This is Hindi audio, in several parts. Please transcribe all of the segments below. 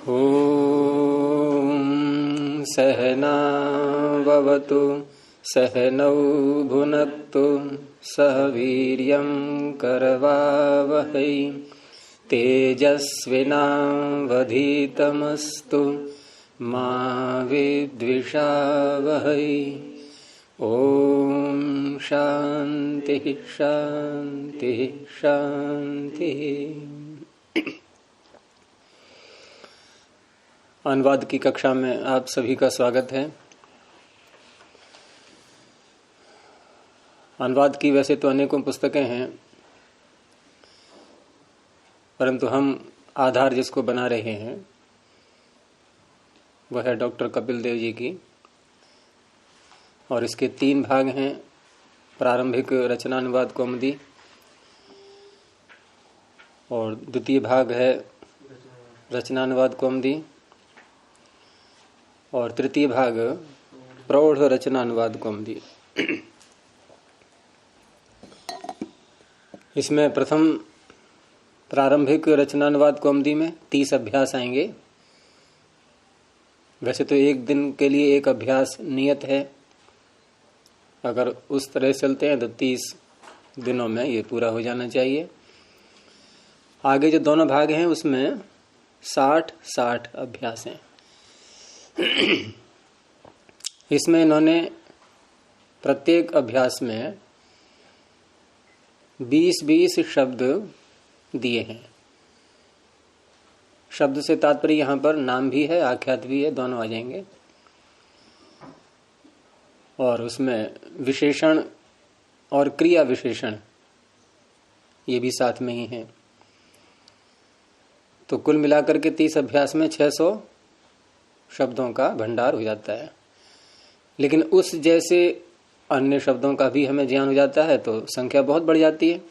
ॐ सहना भवतु सहनौ भुनक्तु सह वीर्यं करवावहै तेजस्विनावधीतमस्तु मा विद्विषावहै। ॐ शांति शांति शांति। अनुवाद की कक्षा में आप सभी का स्वागत है। अनुवाद की वैसे तो अनेकों पुस्तकें हैं, परंतु हम आधार जिसको बना रहे हैं वह है डॉक्टर कपिल देव जी की, और इसके 3 भाग हैं। प्रारंभिक रचनानुवाद कौमुदी, और द्वितीय भाग है रचनानुवाद कौमुदी, और तृतीय भाग प्रौढ़ रचनानुवाद कौमुदी। इसमें प्रथम प्रारंभिक रचनानुवाद कौमुदी में 30 अभ्यास आएंगे। वैसे तो एक दिन के लिए एक अभ्यास नियत है, अगर उस तरह चलते हैं तो 30 दिनों में ये पूरा हो जाना चाहिए। आगे जो दोनों भाग हैं उसमें 60 अभ्यास हैं। इसमें इन्होंने प्रत्येक अभ्यास में 20-20 शब्द दिए हैं। शब्द से तात्पर्य यहाँ पर नाम भी है, आख्यात भी है, दोनों आ जाएंगे। और उसमें विशेषण और क्रिया विशेषण ये भी साथ में ही है। तो कुल मिलाकर के 30 अभ्यास में 600 शब्दों का भंडार हो जाता है। लेकिन उस जैसे अन्य शब्दों का भी हमें ज्ञान हो जाता है तो संख्या बहुत बढ़ जाती है।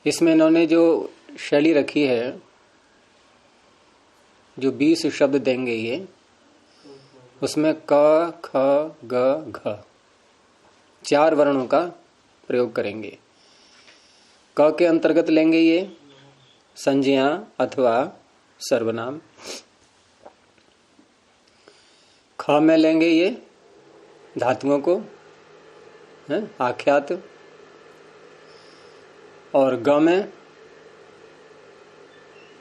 इसमें इन्होंने जो शैली रखी है, जो 20 शब्द देंगे ये, उसमें क ख ग घ 4 वर्णों का प्रयोग करेंगे। क के अंतर्गत लेंगे ये संज्ञा अथवा सर्वनाम, ख में लेंगे ये धातुओं को, आख्यात, और ग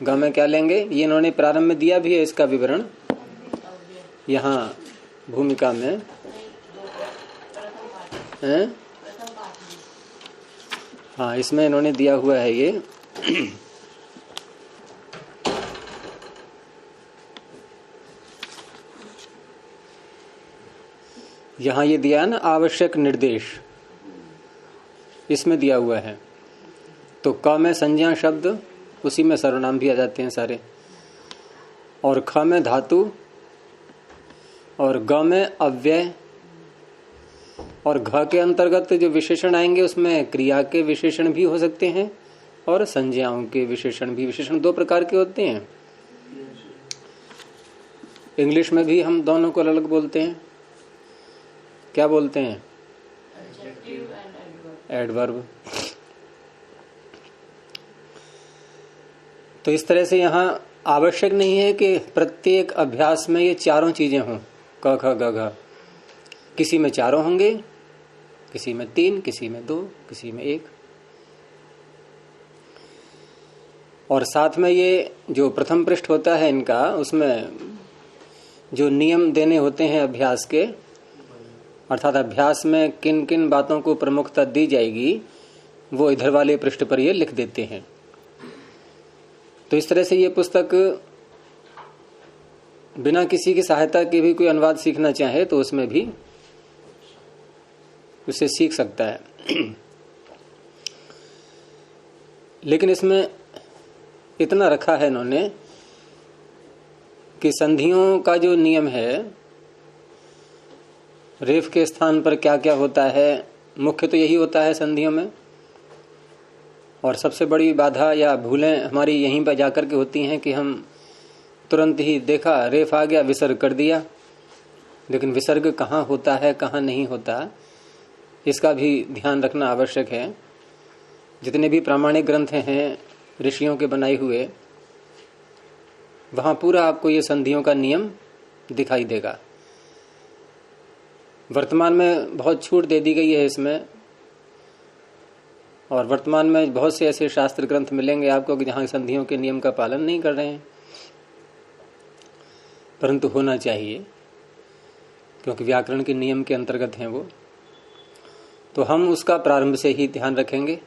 में क्या लेंगे ये इन्होंने प्रारंभ में दिया भी है, इसका विवरण यहाँ भूमिका में है। हाँ, इसमें इन्होंने दिया हुआ है ये यहाँ ये दिया है ना, आवश्यक निर्देश, इसमें दिया हुआ है। तो क में संज्ञा शब्द, उसी में सर्वनाम भी आ जाते हैं सारे, और ख में धातु, और ग में अव्यय, और घ के अंतर्गत जो विशेषण आएंगे उसमें क्रिया के विशेषण भी हो सकते हैं और संज्ञाओं के विशेषण भी। विशेषण 2 प्रकार के होते हैं। इंग्लिश में भी हम दोनों को अलग बोलते हैं। क्या बोलते हैं? एडवर्ब। तो इस तरह से यहाँ आवश्यक नहीं है कि प्रत्येक अभ्यास में ये 4 चीजें हों, क ख ग घ। किसी में 4 होंगे, किसी में 3, किसी में 2, किसी में 1। और साथ में ये जो प्रथम पृष्ठ होता है इनका, उसमें जो नियम देने होते हैं अभ्यास के, अर्थात अभ्यास में किन किन बातों को प्रमुखता दी जाएगी, वो इधर वाले पृष्ठ पर ये लिख देते हैं। तो इस तरह से ये पुस्तक बिना किसी की सहायता के भी कोई अनुवाद सीखना चाहे तो उसमें भी उसे सीख सकता है। लेकिन इसमें इतना रखा है इन्होंने कि संधियों का जो नियम है, रेफ के स्थान पर क्या क्या होता है, मुख्य तो यही होता है संधियों में। और सबसे बड़ी बाधा या भूलें हमारी यहीं पर जाकर के होती हैं कि हम तुरंत ही देखा रेफ आ गया, विसर्ग कर दिया। लेकिन विसर्ग कहाँ होता है, कहाँ नहीं होता, इसका भी ध्यान रखना आवश्यक है। जितने भी प्रामाणिक ग्रंथ हैं ऋषियों के बनाए हुए, वहां पूरा आपको ये संधियों का नियम दिखाई देगा। वर्तमान में बहुत छूट दे दी गई है इसमें, और वर्तमान में बहुत से ऐसे शास्त्र ग्रंथ मिलेंगे आपको कि जहां संधियों के नियम का पालन नहीं कर रहे हैं, परंतु होना चाहिए क्योंकि व्याकरण के नियम के अंतर्गत हैं वो। तो हम उसका प्रारंभ से ही ध्यान रखेंगे,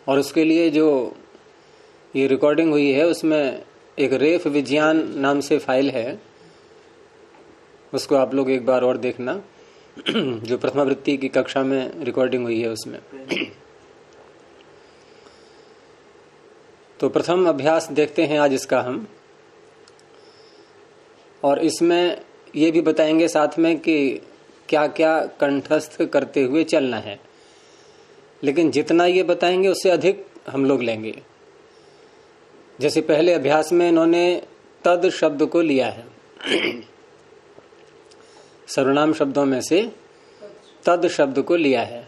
और उसके लिए जो ये रिकॉर्डिंग हुई है उसमें एक रेफ विज्ञान नाम से फाइल है, उसको आप लोग एक बार और देखना, जो प्रथमावृत्ति की कक्षा में रिकॉर्डिंग हुई है उसमें। तो प्रथम अभ्यास देखते हैं आज इसका हम, और इसमें ये भी बताएंगे साथ में कि क्या क्या कंठस्थ करते हुए चलना है, लेकिन जितना ये बताएंगे उससे अधिक हम लोग लेंगे। जैसे पहले अभ्यास में इन्होंने तद शब्द को लिया है, सर्वनाम शब्दों में से तद शब्द को लिया है,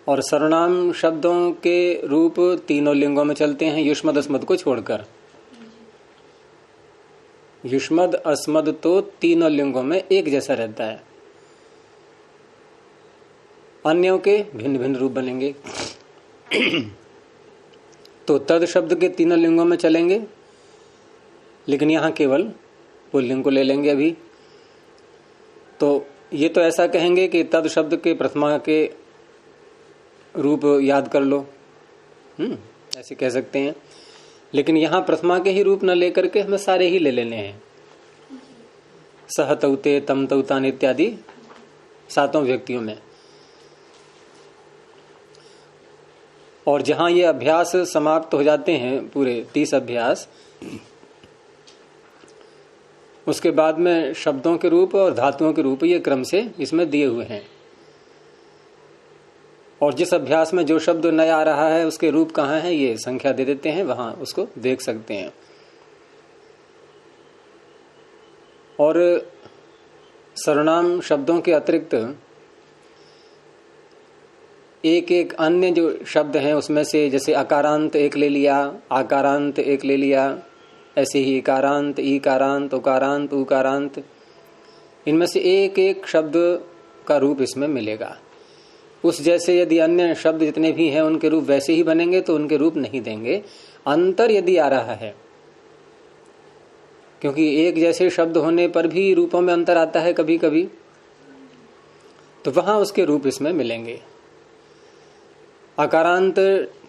और सर्वनाम शब्दों के रूप तीनों लिंगों में चलते हैं युष्मद अस्मद को छोड़कर। युष्मद अस्मद तो तीनों लिंगों में एक जैसा रहता है, अन्यों के भिन्न भिन्न रूप बनेंगे। तो तद शब्द के तीनों लिंगों में चलेंगे, लेकिन यहां केवल पुल्लिंग को ले लेंगे अभी। तो ये तो ऐसा कहेंगे कि तद शब्द के प्रथमा के रूप याद कर लो, ऐसे कह सकते हैं, लेकिन यहां प्रथमा के ही रूप न लेकर के हमें सारे ही ले लेने हैं। सह तौते तम तौतान इत्यादि 7 व्यक्तियों में। और जहां ये अभ्यास समाप्त हो जाते हैं पूरे 30 अभ्यास, उसके बाद में शब्दों के रूप और धातुओं के रूप ये क्रम से इसमें दिए हुए हैं, और जिस अभ्यास में जो शब्द नया आ रहा है उसके रूप कहाँ है ये संख्या दे देते हैं, वहां उसको देख सकते हैं। और सर्वनाम शब्दों के अतिरिक्त एक एक अन्य जो शब्द हैं उसमें से, जैसे अकारांत एक ले लिया, आकारांत एक ले लिया, ऐसे ही इकारांत, ईकारांत, उकारांत, उकारांत, इनमें से एक एक शब्द का रूप इसमें मिलेगा। उस जैसे यदि अन्य शब्द जितने भी हैं उनके रूप वैसे ही बनेंगे तो उनके रूप नहीं देंगे। अंतर यदि आ रहा है, क्योंकि एक जैसे शब्द होने पर भी रूपों में अंतर आता है कभी कभी, तो वहां उसके रूप इसमें मिलेंगे। अकारांत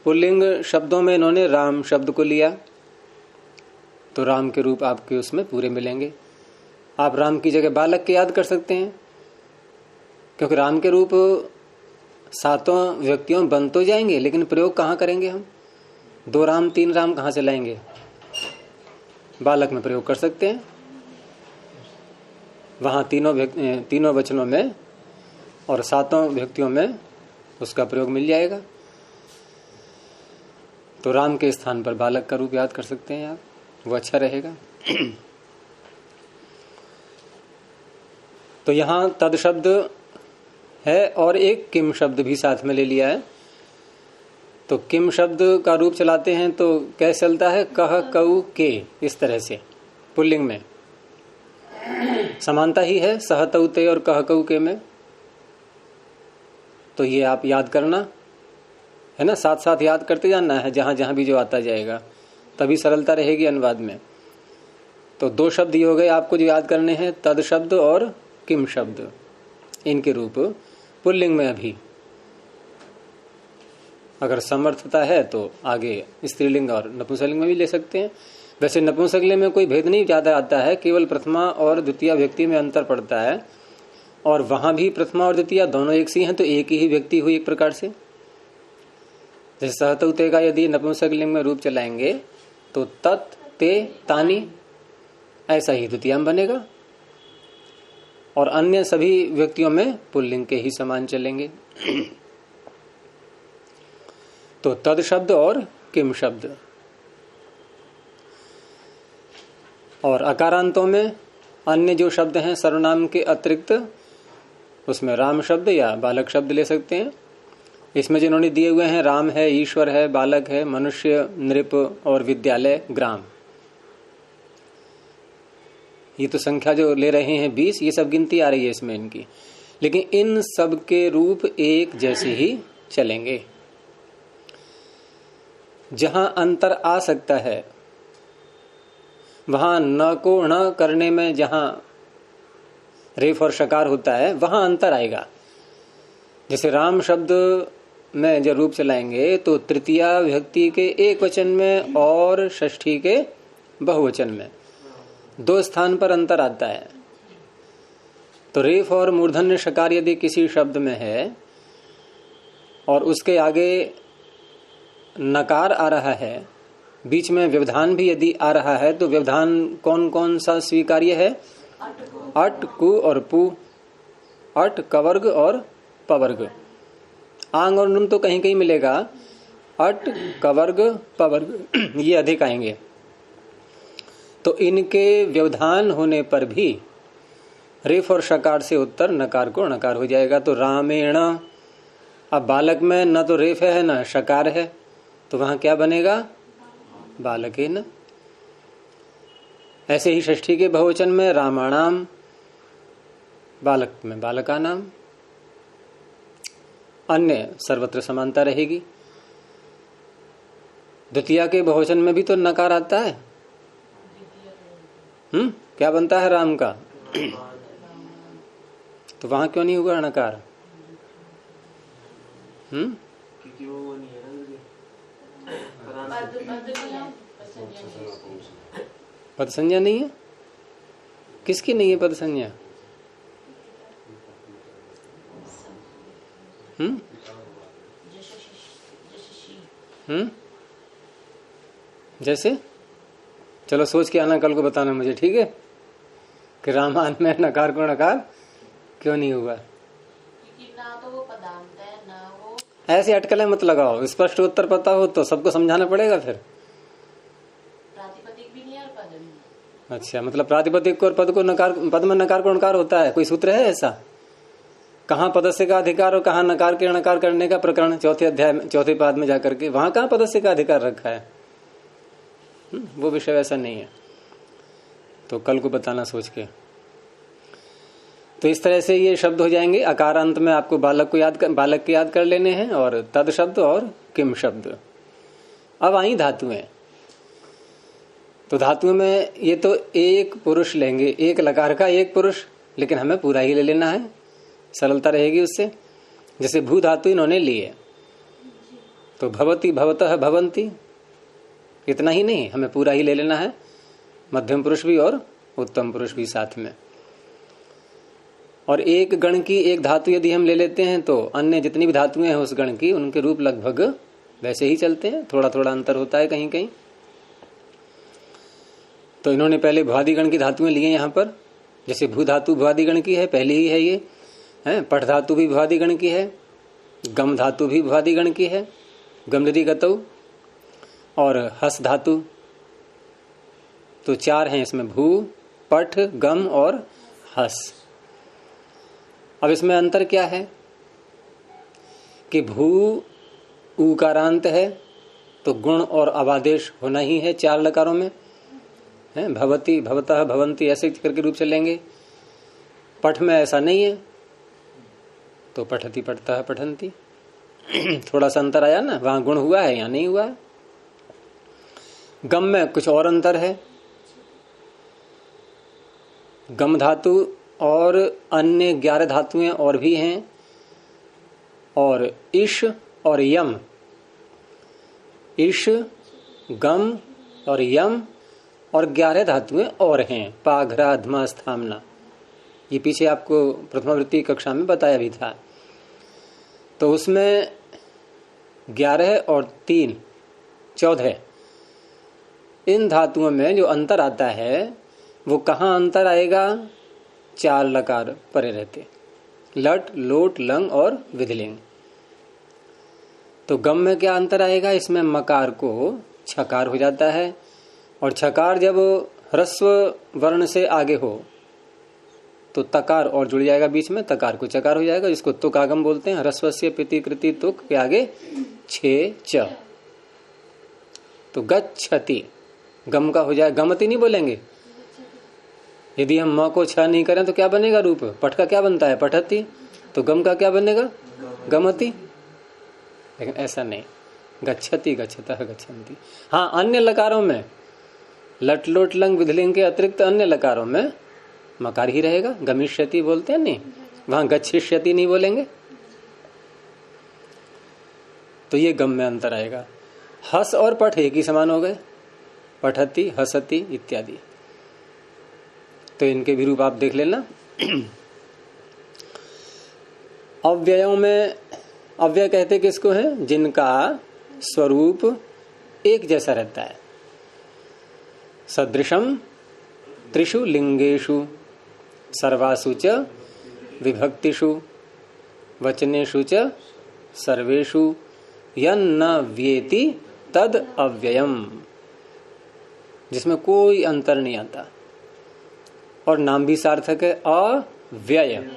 पुल्लिंग शब्दों में इन्होंने राम शब्द को लिया, तो राम के रूप आपके उसमें पूरे मिलेंगे। आप राम की जगह बालक के याद कर सकते हैं, क्योंकि राम के रूप 7 व्यक्तियों बन तो जाएंगे, लेकिन प्रयोग कहाँ करेंगे हम? 2 राम 3 राम कहाँ से लाएंगे? बालक में प्रयोग कर सकते हैं, वहां तीनों वचनों में और 7 व्यक्तियों में उसका प्रयोग मिल जाएगा। तो राम के स्थान पर बालक का रूप याद कर सकते हैं आप, वो अच्छा रहेगा। तो यहां तद शब्द है और एक किम शब्द भी साथ में ले लिया है। तो किम शब्द का रूप चलाते हैं तो कैसे चलता है? कह कऊ के, इस तरह से पुल्लिंग में समानता ही है सह तऊ ते और कह कऊ के में। तो ये आप याद करना है ना, साथ साथ याद करते जाना है जहां जहां भी जो आता जाएगा, तभी सरलता रहेगी अनुवाद में। तो 2 शब्द ये हो गए आपको जो याद करने हैं, तद शब्द और किम शब्द, इनके रूप पुल्लिंग में अभी अगर समर्थता है तो आगे स्त्रीलिंग और नपुंसकलिंग में भी ले सकते हैं। वैसे नपुंसकलिंग में कोई भेद नहीं ज्यादा आता है, केवल प्रथमा और द्वितीय व्यक्ति में अंतर पड़ता है, और वहां भी प्रथमा और द्वितीय दोनों एक सी हैं, तो एक ही व्यक्ति हुई एक प्रकार से। जैसे सहतुते का यदि नपुंसकलिंग में रूप चलाएंगे तो तत् ते तानी, ऐसा ही द्वितीय में बनेगा, और अन्य सभी व्यक्तियों में पुल्लिंग के ही समान चलेंगे। तो तद शब्द और किम शब्द। और अकारांतों में अन्य जो शब्द हैं सर्वनाम के अतिरिक्त, उसमें राम शब्द या बालक शब्द ले सकते हैं। इसमें जिन्होंने दिए हुए हैं राम है, ईश्वर है, बालक है, मनुष्य, नृप और विद्यालय, ग्राम, ये तो संख्या जो ले रहे हैं 20, ये सब गिनती आ रही है इसमें इनकी। लेकिन इन सब के रूप एक जैसे ही चलेंगे। जहां अंतर आ सकता है वहां न को न करने में, जहां रेफ और शकार होता है वहां अंतर आएगा। जैसे राम शब्द में जब रूप चलाएंगे तो तृतीया विभक्ति के एक वचन में और षष्ठी के बहुवचन में 2 स्थान पर अंतर आता है। तो रेफ और मूर्धन्य शकार यदि किसी शब्द में है और उसके आगे नकार आ रहा है, बीच में व्यवधान भी यदि आ रहा है, तो व्यवधान कौन कौन सा स्वीकार्य है? अट, कु और पु। अट, कवर्ग और पवर्ग। आंग और नुम तो कहीं कहीं मिलेगा, अट, कवर्ग, पवर्ग ये अधिक आएंगे। तो इनके व्यवधान होने पर भी रेफ और शकार से उत्तर नकार को नकार हो जाएगा। तो रामेण, अब बालक में न तो रेफ है न शकार है, तो वहां क्या बनेगा? बालकेन। ऐसे ही षष्ठी के बहुवचन में रामाणाम, बालक में बालका नाम। अन्य सर्वत्र समानता रहेगी। द्वितीया के बहुवचन में भी तो नकार आता है। क्या बनता है राम का? तो वहां क्यों नहीं हुआ नकार? पद संज्ञा नहीं है। किसकी नहीं है पद संज्ञा? जैसे चलो सोच के आना, कल को बताना मुझे, ठीक है? कि रामायण में नकार को नकार क्यों नहीं हुआ? ना तो वो पदांत है ना वो। ऐसे अटकलें मत लगाओ, स्पष्ट उत्तर पता हो तो सबको समझाना पड़ेगा फिर। प्रातिपदिक भी नहीं है और पद नहीं। अच्छा, मतलब प्रातिपदिक को और पद को नकार, पद में नकार को नकार होता है, कोई सूत्र है ऐसा? कहाँ पदस्य का अधिकार और कहाँ नकार के नकार करने का प्रकरण? चौथे अध्याय में, चौथे पाद में जाकर के, वहां कहाँ पदस्य का अधिकार रखा है? वो विषय वैसा नहीं है, तो कल को बताना सोच के। तो इस तरह से ये शब्द हो जाएंगे। अकारांत में आपको बालक के याद कर लेने हैं, और तद शब्द और किम शब्द। अब आई धातुएं। तो धातुओं में ये तो एक पुरुष लेंगे, एक लकार का एक पुरुष, लेकिन हमें पूरा ही ले लेना है, सरलता रहेगी उससे। जैसे भू धातु इन्होंने लिए, तो भवती, भवतः, भवंती, इतना ही नहीं, हमें पूरा ही ले लेना है, मध्यम पुरुष भी और उत्तम पुरुष भी साथ में। और एक गण की एक धातु यदि हम ले लेते हैं तो अन्य जितनी भी धातुएं हैं उस गण की, उनके रूप लगभग वैसे ही चलते हैं, थोड़ा थोड़ा अंतर होता है कहीं कहीं। तो इन्होंने पहले भुआदि गण की धातुएं ली हैं यहाँ पर। जैसे भू धातु भुआदि गण की है, पहली ही है ये, है। पठ धातु भी भुआदि गण की है, गम धातु भी भुआदि गण की है, गमलरी गतौ, और हस धातु। तो 4 हैं इसमें, भू, पठ, गम और हस। अब इसमें अंतर क्या है कि भू ऊकारांत है तो गुण और अवादेश होना ही है 4 लकारों में, है। भवती, भवतः, भवंती ऐसे करके रूप चलेंगे। पठ में ऐसा नहीं है, तो पठती, पठतः, पठंती। थोड़ा सा अंतर आया ना, वहां गुण हुआ है, यहाँ नहीं हुआ है। गम में कुछ और अंतर है। गम धातु और अन्य 11 धातुएं और भी हैं, और इश और यम, इश, गम और यम और 11 धातुएं और हैं, पाघरा, अधमा, स्थामना। ये पीछे आपको प्रथमावृत्ति कक्षा में बताया भी था। तो उसमें 11 और 3 14 इन धातुओं में जो अंतर आता है वो कहाँ अंतर आएगा? 4 लकार परे रहते, लट, लोट, लंग और विधिलिंग। तो गम में क्या अंतर आएगा? इसमें मकार को छकार हो जाता है, और छकार जब ह्रस्व वर्ण से आगे हो तो तकार और जुड़ जाएगा बीच में, तकार को चकार हो जाएगा, जिसको तुक आगम बोलते हैं। ह्रस्वस्य पिति कृति तुक के आगे छे च, तो गच्छति गम का हो जाए, गमति नहीं बोलेंगे। यदि हम म को छ नहीं करें तो क्या बनेगा रूप? पठ का क्या बनता है? पठती। तो गम का क्या बनेगा? गमति। लेकिन ऐसा नहीं, गच्छति गच्छतः गच्छन्ति। हाँ, अन्य लकारों में लट लोट लंग विधलिंग के अतिरिक्त अन्य लकारों में मकार ही रहेगा। गमिष्यति बोलते हैं नहीं, वहां गच्छिष्यति नहीं बोलेंगे, तो ये गम में अंतर आएगा। हस और पठ एक ही समान हो गए, पठति हसति इत्यादि। तो इनके भी रूप आप देख लेना। अव्ययों में अव्यय कहते किसको है? जिनका स्वरूप एक जैसा रहता है। सदृशम त्रिषु लिंगेषु सर्वासु च विभक्तिषु वचनेषु च सर्वेषु यन्न व्येति तद अव्ययम, जिसमें कोई अंतर नहीं आता। और नाम भी सार्थक है, अव्यय,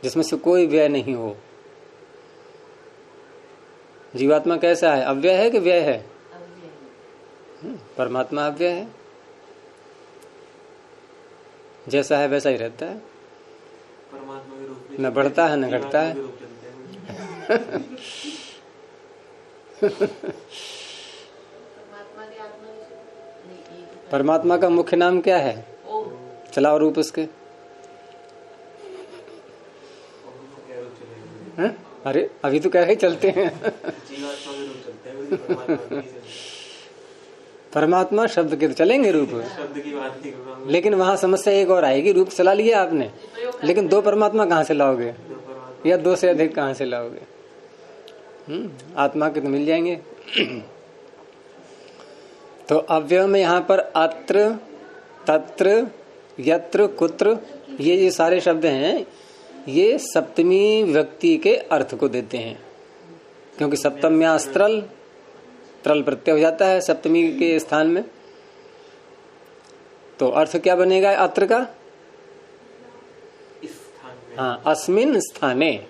जिसमें से कोई व्यय नहीं हो। जीवात्मा कैसा है? अव्यय है कि व्यय है? परमात्मा अव्यय है, जैसा है वैसा ही रहता है, न बढ़ता है न घटता है। परमात्मा का मुख्य नाम क्या है? चलाओ रूप उसके। हैं? अरे अभी तो कह रहे चलते हैं। परमात्मा शब्द के तो चलेंगे रूप, लेकिन वहां समस्या एक और आएगी। रूप चला लिया आपने, लेकिन दो परमात्मा कहाँ से लाओगे, या दो से अधिक कहाँ से लाओगे? आत्मा के तो मिल जाएंगे। तो अव्यय में यहाँ पर अत्र, तत्र, यत्र, कुत्र, ये सारे शब्द हैं, ये सप्तमी व्यक्ति के अर्थ को देते हैं, क्योंकि सप्तम्यास्त्रल, त्रल प्रत्यय हो जाता है सप्तमी के स्थान में। तो अर्थ क्या बनेगा अत्र का? हाँ, अस्मिन स्थाने,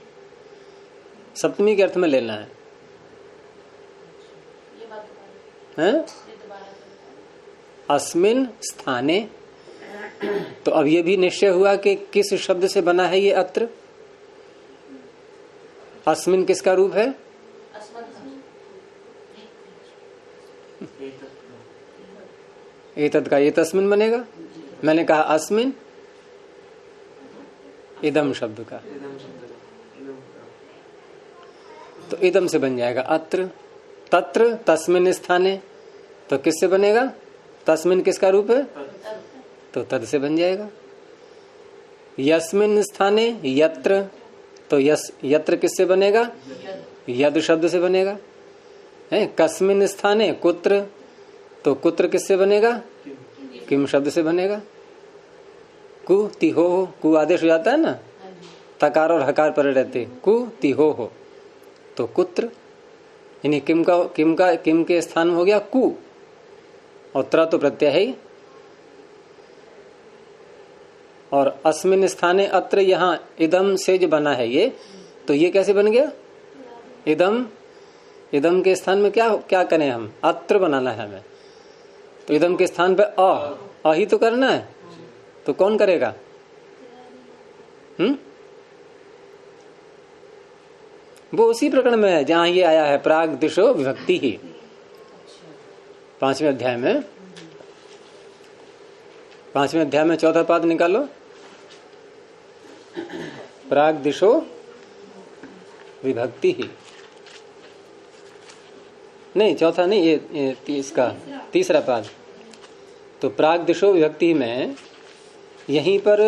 सप्तमी के अर्थ में लेना है। हैं? अस्मिन स्थाने। तो अब ये भी निश्चय हुआ कि किस शब्द से बना है ये अत्र। अस्मिन किसका रूप है? एतद का ये तस्मिन बनेगा। मैंने कहा अस्मिन, इदम शब्द का, तो इदम से बन जाएगा अत्र। तत्र तस्मिन स्थाने, तो किससे बनेगा? तस्मिन किसका रूप है? तो तद से बन जाएगा। यस्मिन स्थाने यत्र, तो यत्र किससे बनेगा? यद शब्द से बनेगा। है कस्मिन स्थाने कुत्र, तो कुत्र किससे बनेगा? किम शब्द से बनेगा। कु तिहो, कु आदेश हो जाता है ना, तकार और हकार पर रहते, कु तिहो हो, तो कुत्र, यानी किम के स्थान में हो गया कु, और त्र तो प्रत्यय है ही। और अस्मिन स्थाने अत्र, यहाँ इदम से जो बना है ये, तो ये कैसे बन गया? इदम, इदम के स्थान में क्या करें हम? अत्र बनाना है हमें, तो इदम के स्थान पे अ ही तो करना है, तो कौन करेगा? वो उसी प्रकरण में है जहां ये आया है प्राग दिशो विभक्ति ही, 5वें अध्याय में। 5वें अध्याय में 4था पाद निकालो। प्राग दिशो विभक्ति ही, नहीं चौथा नहीं, ये इसका तीसरा पाद। तो प्राग दिशो विभक्ति में यहीं पर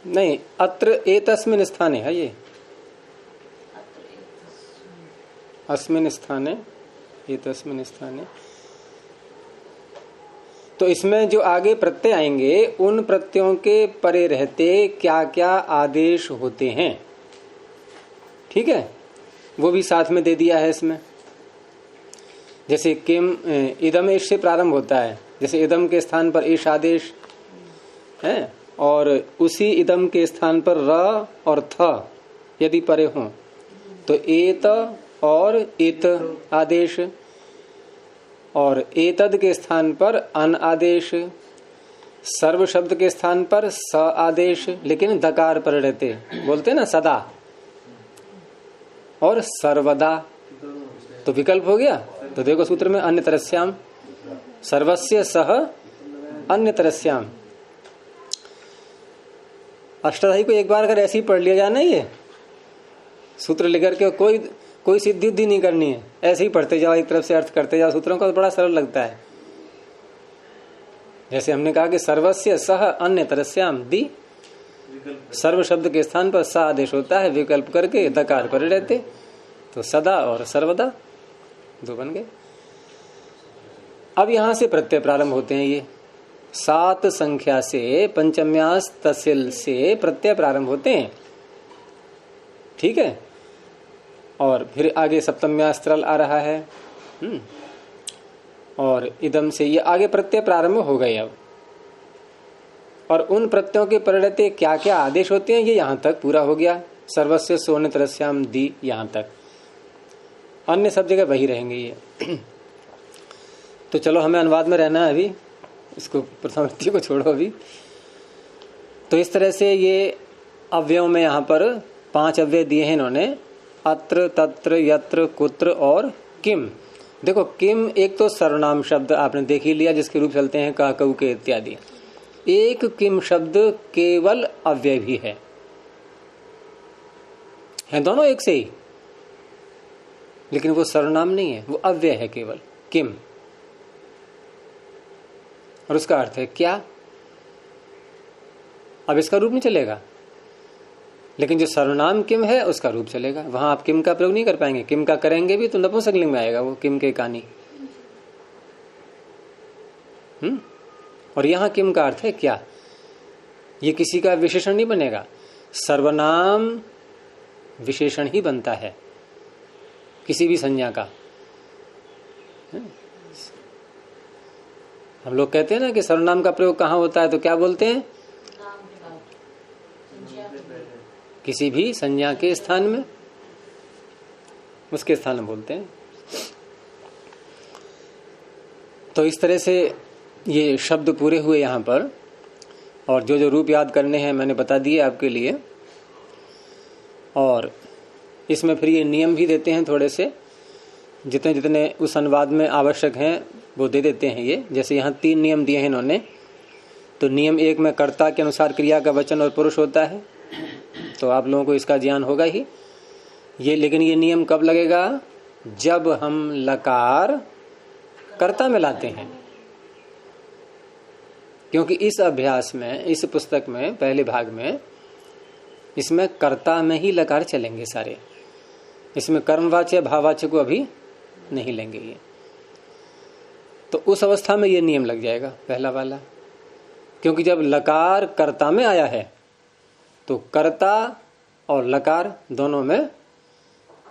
नहीं, अत्र एतस्मिन् स्थाने है ये, अस्मिन् स्थाने एतस्मिन् स्थाने। तो इसमें जो आगे प्रत्यय आएंगे उन प्रत्ययों के परे रहते क्या क्या आदेश होते हैं, ठीक है, वो भी साथ में दे दिया है इसमें। जैसे किम इदम एश से प्रारंभ होता है, जैसे इदम के स्थान पर एश आदेश है, और उसी इदम के स्थान पर र और थ यदि परे हों तो एत और इत आदेश, और एतद के स्थान पर अन आदेश, सर्व शब्द के स्थान पर स आदेश, लेकिन दकार पर रहते बोलते हैं ना सदा, और सर्वदा तो विकल्प हो गया। तो देखो सूत्र में अन्य तरस्याम, सर्वस्य सह अन्य तरस्याम। अष्टाध्यायी को एक बार अगर ऐसे ही पढ़ लिया जाना, ये सूत्र लेकर के कोई सिद्धि उद्धि नहीं करनी है, ऐसे ही पढ़ते जाओ, एक तरफ से अर्थ करते जाओ सूत्रों का, तो बड़ा सरल लगता है। जैसे हमने कहा कि सर्वस्य सह अन्य तरस्याम दी, सर्व शब्द के स्थान पर स आदेश होता है, विकल्प करके दकार पर रहते, तो सदा और सर्वदा दो बन गए। अब यहां से प्रत्यय प्रारंभ होते हैं, ये 7 संख्या से पंचम्यास तसिल से प्रत्यय प्रारंभ होते हैं, ठीक है। और फिर आगे सप्तम्यास तरल आ रहा है, और इदम से ये आगे प्रत्यय प्रारंभ हो गए अब। और उन प्रत्ययों के परिणति क्या क्या आदेश होते हैं, ये यहां तक पूरा हो गया। सर्वस्य सोन तरस्याम दी, यहां तक। अन्य सब जगह वही रहेंगे ये। तो चलो हमें अनुवाद में रहना है अभी, इसको प्रथमावृत्ति को छोड़ो अभी। तो इस तरह से ये अव्ययों में यहाँ पर 5 अव्यय दिए हैं इन्होंने, अत्र तत्र यत्र कुत्र और किम। देखो किम एक तो सर्वनाम शब्द आपने देख ही लिया, जिसके रूप चलते हैं का, कऊ के इत्यादि। एक किम शब्द केवल अव्यय भी है दोनों एक से ही, लेकिन वो सर्वनाम नहीं है, वो अव्यय है केवल किम। और उसका अर्थ है क्या। अब इसका रूप नहीं चलेगा, लेकिन जो सर्वनाम किम है उसका रूप चलेगा। वहां आप किम का प्रयोग नहीं कर पाएंगे, किम का करेंगे भी तो नपुंसकलिंग में आएगा वो, किम के कानी। और यहां किम का अर्थ है क्या। ये किसी का विशेषण नहीं बनेगा, सर्वनाम विशेषण ही बनता है किसी भी संज्ञा का। हम लोग कहते हैं ना कि सर्वनाम का प्रयोग कहाँ होता है, तो क्या बोलते हैं, किसी भी संज्ञा के स्थान में, उसके स्थान में बोलते हैं। तो इस तरह से ये शब्द पूरे हुए यहाँ पर, और जो जो रूप याद करने हैं मैंने बता दिए आपके लिए। और इसमें फिर ये नियम भी देते हैं थोड़े से, जितने जितने उस अनुवाद में आवश्यक हैं वो दे देते हैं ये। जैसे यहाँ 3 नियम दिए हैं इन्होंने। तो नियम 1 में कर्ता के अनुसार क्रिया का वचन और पुरुष होता है, तो आप लोगों को इसका ज्ञान होगा ही ये। लेकिन ये नियम कब लगेगा, जब हम लकार कर्ता में लाते हैं, क्योंकि इस अभ्यास में, इस पुस्तक में पहले भाग में, इसमें कर्ता में ही लकार चलेंगे सारे। इसमें कर्मवाच्य भाववाच्य को अभी नहीं लेंगे ये। तो उस अवस्था में ये नियम लग जाएगा पहला वाला, क्योंकि जब लकार कर्ता में आया है तो कर्ता और लकार दोनों में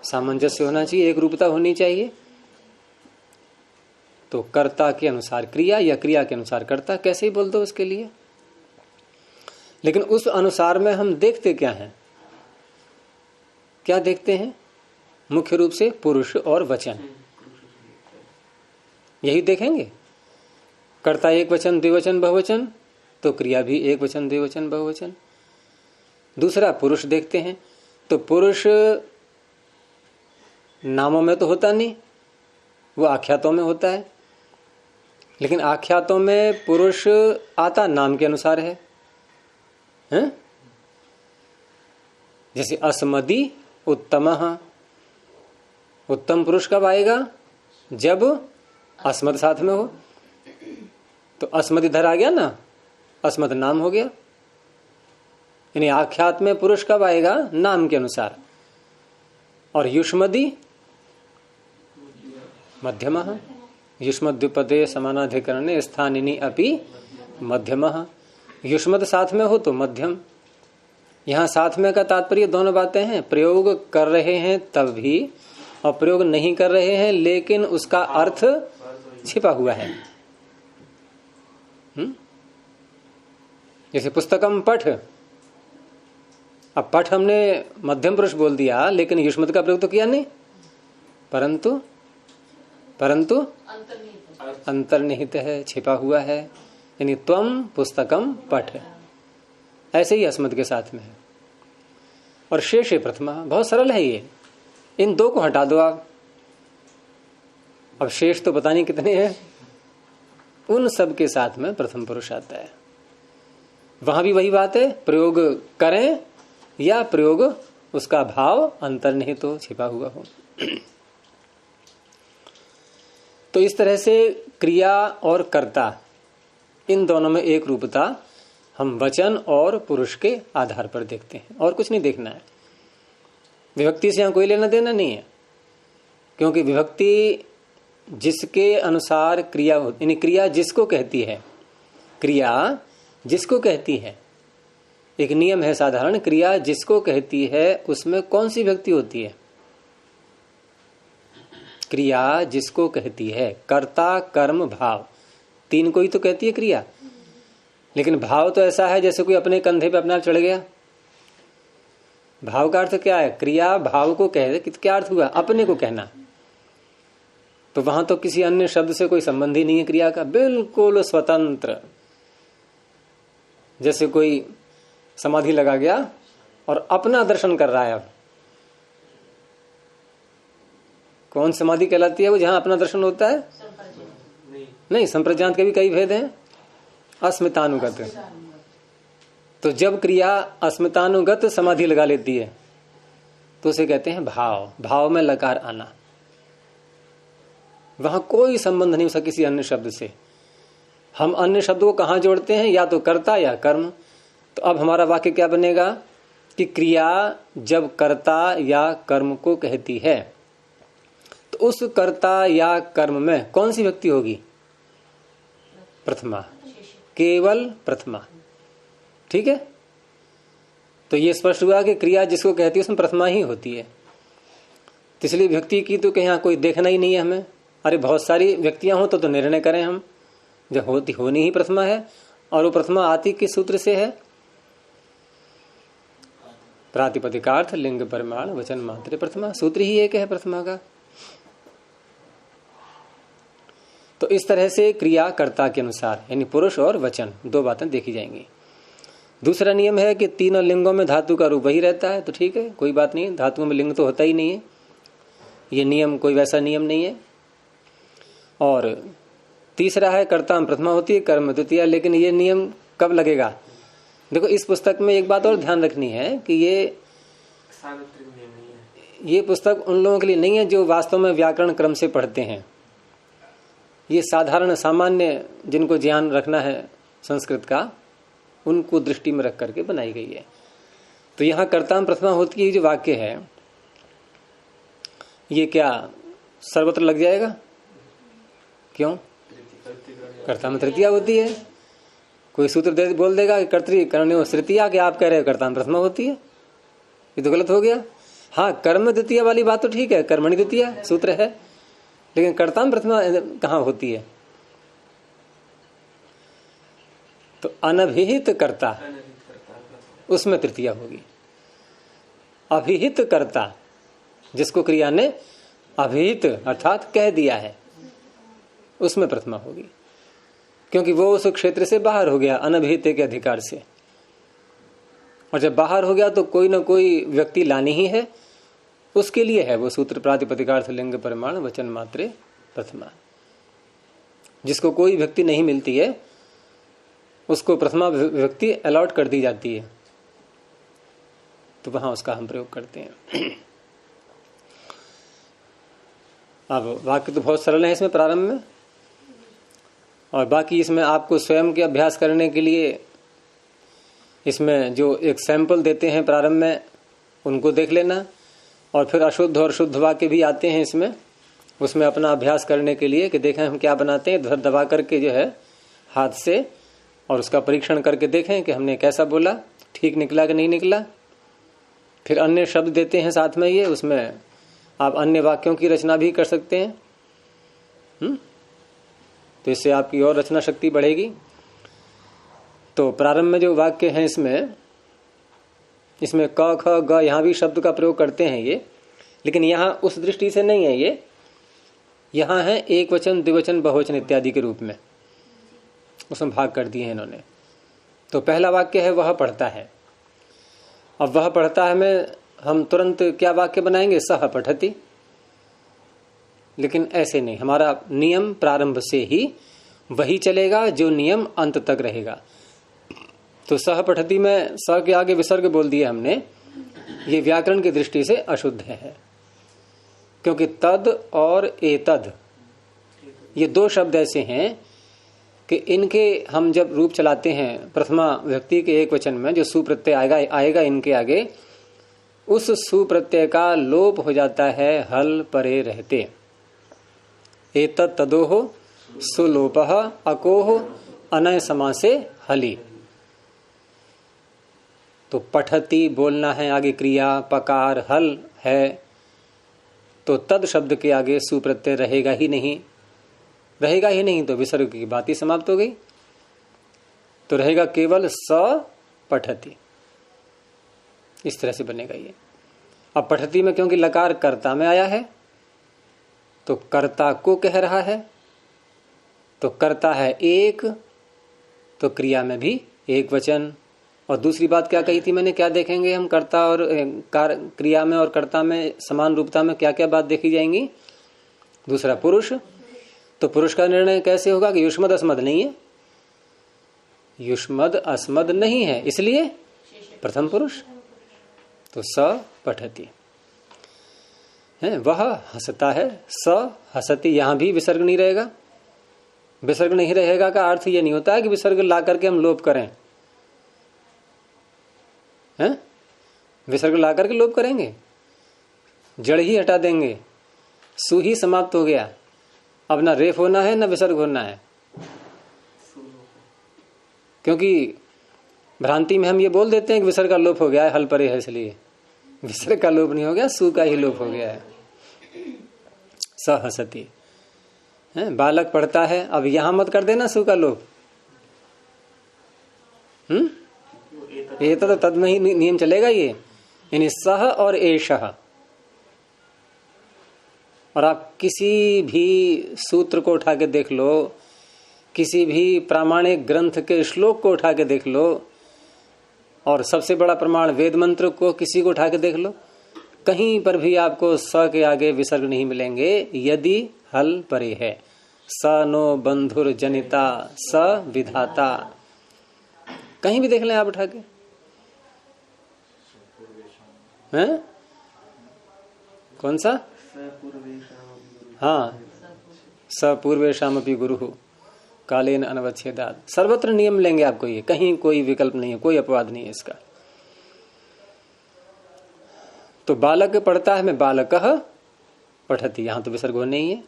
सामंजस्य होना चाहिए, एक रूपता होनी चाहिए। तो कर्ता के अनुसार क्रिया या क्रिया के अनुसार कर्ता, कैसे ही बोल दो उसके लिए। लेकिन उस अनुसार में हम देखते क्या हैं, क्या देखते हैं, मुख्य रूप से पुरुष और वचन, यही देखेंगे। कर्ता एक वचन द्विवचन बहुवचन, तो क्रिया भी एक वचन द्विवचन बहुवचन। दूसरा पुरुष देखते हैं, तो पुरुष नामों में तो होता नहीं, वो आख्यातों में होता है। लेकिन आख्यातों में पुरुष आता नाम के अनुसार है, हैं? जैसे अस्मदी उत्तमः, उत्तम पुरुष कब आएगा, जब अस्मद साथ में हो। तो अस्मद इधर आ गया ना, अस्मद नाम हो गया। यानी आख्यात में पुरुष कब आएगा, नाम के अनुसार। और युष्मदी मध्यमः, युष्मद्विपदे समानाधिकरणे स्थानिनी अपि मध्यमः। युष्मद साथ में हो तो मध्यम, यहां साथ में का तात्पर्य दोनों बातें हैं, प्रयोग कर रहे हैं तब भी और प्रयोग नहीं कर रहे हैं लेकिन उसका अर्थ छिपा हुआ है। जैसे पुस्तकम पठ, अब पठ हमने मध्यम पुरुष बोल दिया लेकिन युष्मत का प्रयोग तो किया नहीं, परंतु अंतर्निहित है, छिपा हुआ है, यानी त्वम पुस्तकम पठ, ऐसे ही अस्मत् के साथ में है। और शेष प्रथमा, बहुत सरल है ये, इन दो को हटा दो आप, अब शेष तो पता नहीं कितने हैं, उन सब के साथ में प्रथम पुरुष आता है। वहां भी वही बात है, प्रयोग करें या प्रयोग उसका भाव अंतर्निहित हो, छिपा हुआ हो। तो इस तरह से क्रिया और कर्ता इन दोनों में एक रूपता हम वचन और पुरुष के आधार पर देखते हैं, और कुछ नहीं देखना है। विभक्ति से यहां कोई लेना देना नहीं है, क्योंकि विभक्ति जिसके अनुसार क्रिया होती, यानी क्रिया जिसको कहती है, क्रिया जिसको कहती है, एक नियम है साधारण, क्रिया जिसको कहती है उसमें कौन सी विभक्ति होती है? क्रिया जिसको कहती है, कर्ता कर्म भाव, तीन को ही तो कहती है क्रिया। लेकिन भाव तो ऐसा है जैसे कोई अपने कंधे पे अपना चढ़ गया। भाव का अर्थ क्या है? क्रिया भाव को कह, क्या अर्थ हुआ? अपने को कहना। तो वहां तो किसी अन्य शब्द से कोई संबंध ही नहीं है क्रिया का, बिल्कुल स्वतंत्र। जैसे कोई समाधि लगा गया और अपना दर्शन कर रहा है। अब कौन समाधि कहलाती है? वो जहां अपना दर्शन होता है? नहीं, संप्रज्ञात के भी कई भेद हैं। अस्मितानुगत, तो जब क्रिया अस्मितानुगत समाधि लगा लेती है तो उसे कहते हैं भाव। भाव में लकार आना, वहां कोई संबंध नहीं उसका किसी अन्य शब्द से। हम अन्य शब्द को कहां जोड़ते हैं? या तो कर्ता या कर्म। तो अब हमारा वाक्य क्या बनेगा कि क्रिया जब कर्ता या कर्म को कहती है तो उस कर्ता या कर्म में कौन सी विभक्ति होगी? प्रथमा, केवल प्रथमा। ठीक है, तो ये स्पष्ट हुआ कि क्रिया जिसको कहती है उसमें प्रथमा ही होती है। तो इसलिए विभक्ति की तो कहीं कोई देखना ही नहीं है हमें। अरे बहुत सारी व्यक्तियां हो तो निर्णय करें हम, जब होनी ही प्रथमा है। और वो प्रथमा आती किस सूत्र से है? प्रातिपदिकार्थ लिंग परिमाण वचन मात्र प्रथमा, सूत्र ही एक है प्रथमा का। तो इस तरह से क्रिया कर्ता के अनुसार, यानी पुरुष और वचन, दो बातें देखी जाएंगी। दूसरा नियम है कि तीनों लिंगों में धातु का रूप वही रहता है, तो ठीक है, कोई बात नहीं, धातुओं में लिंग तो होता ही नहीं है। ये नियम कोई वैसा नियम नहीं है। और तीसरा है कर्ता में प्रथमा होती है, कर्म द्वितीय। लेकिन ये नियम कब लगेगा? देखो, इस पुस्तक में एक बात और ध्यान रखनी है कि ये पुस्तक उन लोगों के लिए नहीं है जो वास्तव में व्याकरण क्रम से पढ़ते हैं। ये साधारण सामान्य जिनको ज्ञान रखना है संस्कृत का, उनको दृष्टि में रख करके बनाई गई है। तो यहाँ कर्ता में प्रथमा होती है जो वाक्य है, ये क्या सर्वत्र लग जाएगा? क्यों? कर्ता में तृतीया होती है। कोई सूत्र बोल देगा कि कर्तृ कर्णयो तृतीया, कि आप कह रहे हो कर्ता में प्रथमा होती है, ये तो गलत हो गया। हाँ, कर्म द्वितीय वाली बात तो ठीक है, कर्मणि द्वितीय सूत्र है, लेकिन कर्ता में प्रथमा कहाँ होती है? तो अनभिहित कर्ता, उसमें तृतीया होगी। अभिहित कर्ता, जिसको क्रिया ने अभिहित अर्थात कह दिया है, उसमें प्रथमा होगी, क्योंकि वो उस क्षेत्र से बाहर हो गया अनभिहित के अधिकार से। और जब बाहर हो गया तो कोई ना कोई व्यक्ति लानी ही है, उसके लिए है वो सूत्र प्रातिपदिकार्थ लिंग परिमाण वचन मात्रे प्रथमा। जिसको कोई व्यक्ति नहीं मिलती है उसको प्रथमा व्यक्ति अलॉट कर दी जाती है, तो वहां उसका हम प्रयोग करते हैं। अब वाक्य तो बहुत सरल है इसमें प्रारंभ में, और बाकी इसमें आपको स्वयं के अभ्यास करने के लिए इसमें जो एक सैंपल देते हैं प्रारंभ में, उनको देख लेना। और फिर अशुद्ध और शुद्ध वाक्य भी आते हैं इसमें, उसमें अपना अभ्यास करने के लिए कि देखें हम क्या बनाते हैं, दबा करके जो है हाथ से, और उसका परीक्षण करके देखें कि हमने कैसा बोला, ठीक निकला कि नहीं निकला। फिर अन्य शब्द देते हैं साथ में, ये उसमें आप अन्य वाक्यों की रचना भी कर सकते हैं। तो इससे आपकी और रचना शक्ति बढ़ेगी। तो प्रारंभ में जो वाक्य हैं इसमें क ख ग यहां भी शब्द का प्रयोग करते हैं ये, लेकिन यहां उस दृष्टि से नहीं है। ये यहां है एक वचन, द्विवचन, बहुवचन इत्यादि के रूप में, उसमें भाग कर दिए हैं इन्होंने। तो पहला वाक्य है वह पढ़ता है। अब वह पढ़ता है में हम तुरंत क्या वाक्य बनाएंगे? सह पठति। लेकिन ऐसे नहीं, हमारा नियम प्रारंभ से ही वही चलेगा जो नियम अंत तक रहेगा। तो सह पठति में स के आगे विसर्ग बोल दिया हमने, ये व्याकरण की दृष्टि से अशुद्ध है, क्योंकि तद और एतद ये दो शब्द ऐसे हैं कि इनके हम जब रूप चलाते हैं प्रथमा व्यक्ति के एक वचन में, जो सुप्रत्यय आएगा इनके आगे, उस सुप्रत्यय का लोप हो जाता है हल परे रहते। एतत् तदोह सुलोपः अकोह अनय समासे हली। तो पठति बोलना है, आगे क्रिया, पकार, हल है, तो तद शब्द के आगे सुप्रत्यय रहेगा ही नहीं। रहेगा ही नहीं तो विसर्ग की बात ही समाप्त हो गई। तो रहेगा केवल स पठति, इस तरह से बनेगा ये। अब पठति में क्योंकि लकार कर्ता में आया है, तो कर्ता को कह रहा है, तो कर्ता है एक, तो क्रिया में भी एक वचन। और दूसरी बात क्या कही थी मैंने, क्या देखेंगे हम कर्ता और क्रिया में और कर्ता में समान रूपता में क्या क्या बात देखी जाएंगी? दूसरा पुरुष। तो पुरुष का निर्णय कैसे होगा कि युष्मद अस्मद नहीं है, युष्मद अस्मद नहीं है, इसलिए प्रथम पुरुष। तो स पठति है, वह हंसता है, स हंसति। यहां भी विसर्ग नहीं रहेगा। विसर्ग नहीं रहेगा का अर्थ ये नहीं होता है कि विसर्ग ला करके हम लोप करें, हैं? विसर्ग ला करके लोप करेंगे, जड़ ही हटा देंगे, सु ही समाप्त हो गया। अब ना रेफ होना है ना विसर्ग होना है, क्योंकि भ्रांति में हम ये बोल देते हैं कि विसर्ग का लोप हो गया है, हल परे है, इसलिए विसर्ग का लोप नहीं हो गया, सु का ही लोप हो गया है। स हंसती है, बालक पढ़ता है। अब यहां मत कर देना सु का लोप। ये तो तद में ही नियम चलेगा ये, यानी सह और एषः। और आप किसी भी सूत्र को उठा के देख लो, किसी भी प्रामाणिक ग्रंथ के श्लोक को उठा के देख लो, और सबसे बड़ा प्रमाण वेद मंत्र को किसी को उठा के देख लो, कहीं पर भी आपको स के आगे विसर्ग नहीं मिलेंगे यदि हल परे है। स नो बंधुर जनिता स विधाता, कहीं भी देख लें आप उठा के, हैं? कौन सा? हाँ, स पूर्वेशामपि गुरुः कालेन अनवच्छेदात्। सर्वत्र नियम लेंगे आपको, ये कहीं कोई विकल्प नहीं है, कोई अपवाद नहीं है इसका। तो बालक पढ़ता है, मैं बालकः पठति, यहां तो विसर्ग होने ही है।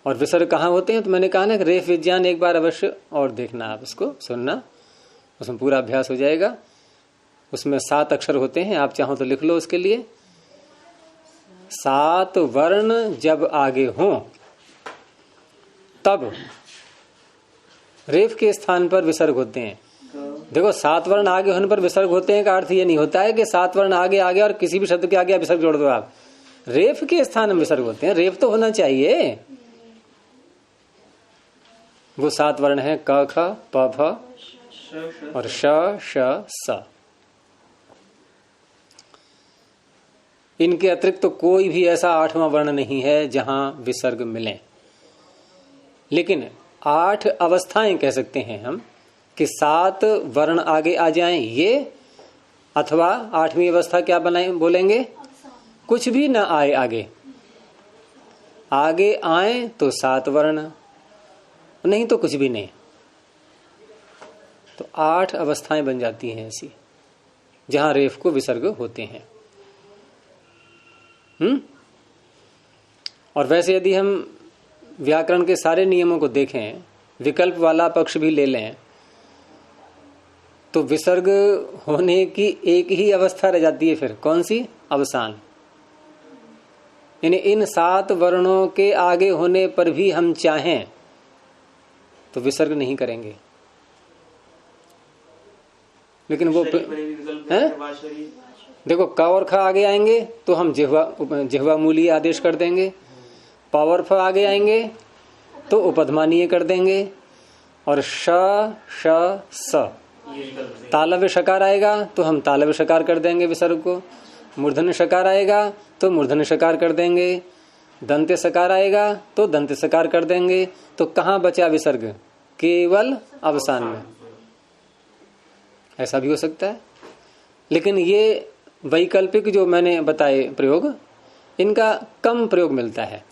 और विसर्ग कहाँ होते हैं? तो मैंने कहा ना कि रेफ विज्ञान एक बार अवश्य और देखना, आप उसको सुनना, उसमें पूरा अभ्यास हो जाएगा। उसमें 7 अक्षर होते हैं, आप चाहो तो लिख लो उसके लिए। 7 वर्ण जब आगे हों तब रेफ के स्थान पर विसर्ग होते हैं। देखो 7 वर्ण आगे होने पर विसर्ग होते हैं का अर्थ ये नहीं होता है कि 7 वर्ण आगे आ गया और किसी भी शब्द के आगे विसर्ग जोड़ दो आप। रेफ के स्थान में विसर्ग होते हैं, रेफ तो होना चाहिए। वो 7 वर्ण है क ख प फ और श श स। इनके अतिरिक्त तो कोई भी ऐसा 8वां वर्ण नहीं है जहां विसर्ग मिले। लेकिन 8 अवस्थाएं कह सकते हैं हम कि 7 वर्ण आगे आ जाएं ये, अथवा 8वीं अवस्था क्या बनाए बोलेंगे, कुछ भी ना आए आगे। आगे आए तो 7 वर्ण, नहीं तो कुछ भी नहीं। तो 8 अवस्थाएं बन जाती हैं ऐसी जहां रेफ को विसर्ग होते हैं। और वैसे यदि हम व्याकरण के सारे नियमों को देखें, विकल्प वाला पक्ष भी ले लें, तो विसर्ग होने की एक ही अवस्था रह जाती है, फिर कौन सी? अवसान। यानी इन 7 वर्णों के आगे होने पर भी हम चाहें तो विसर्ग नहीं करेंगे, लेकिन वो है। देखो क और ख आगे आएंगे तो हम जिह्वा मूलीय आदेश कर देंगे, प और फ आगे आएंगे तो उपधमानीय कर देंगे, और श श स तालव्य शकार आएगा तो हम तालव्य शकार कर देंगे विसर्ग को, मूर्धन्य शकार आएगा तो मूर्धन्य शकार कर देंगे, दंत्य सकार आएगा तो दंत्य सकार कर देंगे। तो कहाँ बचा विसर्ग? केवल अवसान में। ऐसा भी हो सकता है, लेकिन ये वैकल्पिक जो मैंने बताए प्रयोग, इनका कम प्रयोग मिलता है,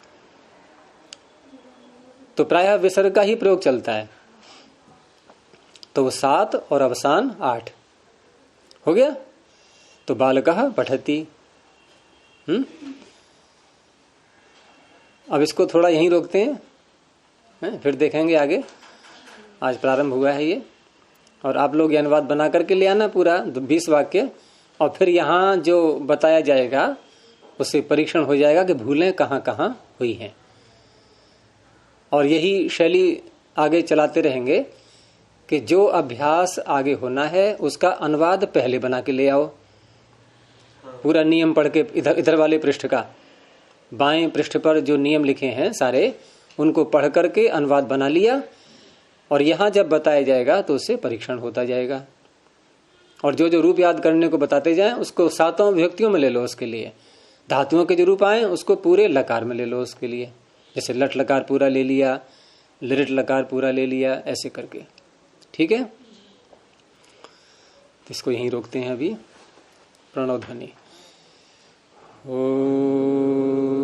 तो प्रायः विसर्ग का ही प्रयोग चलता है। तो वो 7 और अवसान 8 हो गया। तो बालकः पठति। अब इसको थोड़ा यहीं रोकते हैं, फिर देखेंगे आगे। आज प्रारंभ हुआ है ये, और आप लोग ये अनुवाद बना करके ले आना पूरा 20 वाक्य, और फिर यहाँ जो बताया जाएगा उससे परीक्षण हो जाएगा कि भूलें कहाँ कहाँ हुई हैं। और यही शैली आगे चलाते रहेंगे कि जो अभ्यास आगे होना है उसका अनुवाद पहले बना के ले आओ। पूरा नियम पढ़ के इधर वाले पृष्ठ का, बाएं पृष्ठ पर जो नियम लिखे हैं सारे, उनको पढ़ करके अनुवाद बना लिया, और यहां जब बताया जाएगा तो उससे परीक्षण होता जाएगा। और जो जो रूप याद करने को बताते जाएं उसको 7 विभक्तियों में ले लो। उसके लिए धातुओं के जो रूप आए उसको पूरे लकार में ले लो। उसके लिए जैसे लट लकार पूरा ले लिया, लिट लकार पूरा ले लिया, ऐसे करके। ठीक है, तो इसको यहीं रोकते हैं अभी। प्रणव ध्वनि। ओ